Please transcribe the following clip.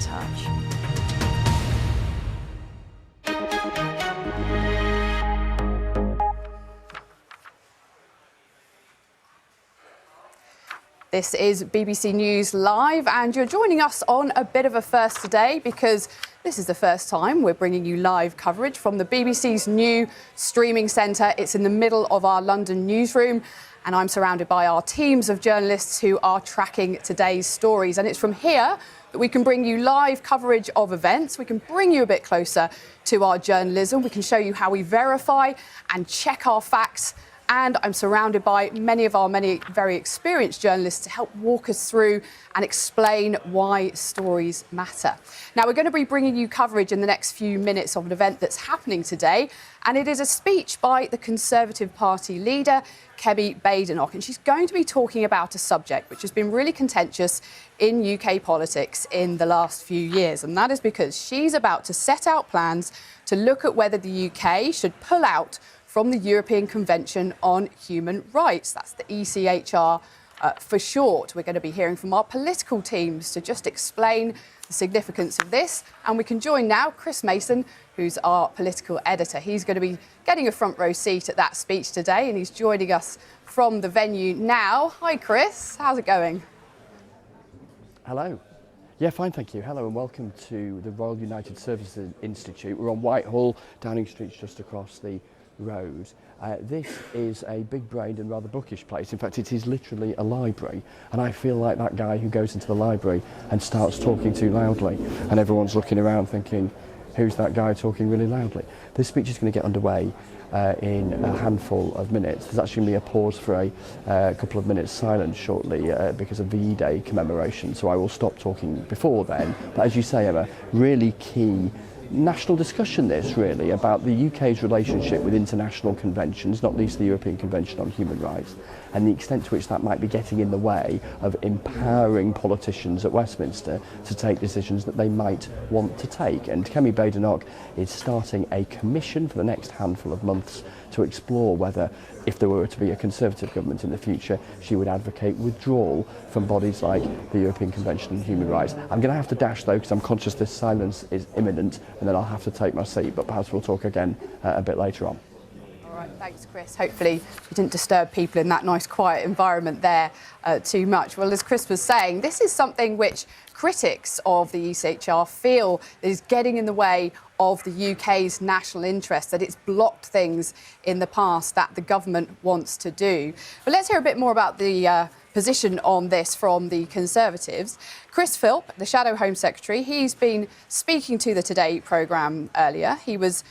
touch. This is BBC News Live, and you're joining us on a bit of a first today because this is the first time we're bringing you live coverage from the BBC's new streaming centre. It's in the middle of our London newsroom, and I'm surrounded by our teams of journalists who are tracking today's stories. And it's from here that we can bring you live coverage of events. We can bring you a bit closer to our journalism. We can show you how we verify and check our facts. And I'm surrounded by many very experienced journalists to help walk us through and explain why stories matter. Now, we're going to be bringing you coverage in the next few minutes of an event that's happening today. And it is a speech by the Conservative Party leader, Kemi Badenoch. And she's going to be talking about a subject which has been really contentious in UK politics in the last few years. And that is because she's about to set out plans to look at whether the UK should pull out from the European Convention on Human Rights. That's the ECHR for short. We're going to be hearing from our political teams to just explain the significance of this. And we can join now Chris Mason, who's our political editor. He's going to be getting a front row seat at that speech today, and he's joining us from the venue now. Hi, Chris. How's it going? Hello. Yeah, fine, thank you. Hello and welcome to the Royal United Services Institute. We're on Whitehall, Downing Street's just across the road. This is a big-brained and rather bookish place. In fact, it is literally a library, and I feel like that guy who goes into the library and starts talking too loudly, and everyone's looking around thinking, who's that guy talking really loudly? This speech is going to get underway in a handful of minutes. There's actually going to be a pause for a couple of minutes silence shortly because of VE Day commemoration, so I will stop talking before then. But as you say, Emma, really key national discussion this really about the UK's relationship with international conventions, not least the European Convention on Human Rights, and the extent to which that might be getting in the way of empowering politicians at Westminster to take decisions that they might want to take. And Kemi Badenoch is starting a commission for the next handful of months to explore whether, if there were to be a Conservative government in the future, she would advocate withdrawal from bodies like the European Convention on Human Rights. I'm going to have to dash though, because I'm conscious this silence is imminent, and then I'll have to take my seat, but perhaps we'll talk again a bit later on. All right, thanks, Chris. Hopefully we didn't disturb people in that nice, quiet environment there too much. Well, as Chris was saying, this is something which critics of the ECHR feel is getting in the way of the UK's national interest, that it's blocked things in the past that the government wants to do. But let's hear a bit more about the position on this from the Conservatives. Chris Philp, the Shadow Home Secretary, he's been speaking to the Today programme earlier. He was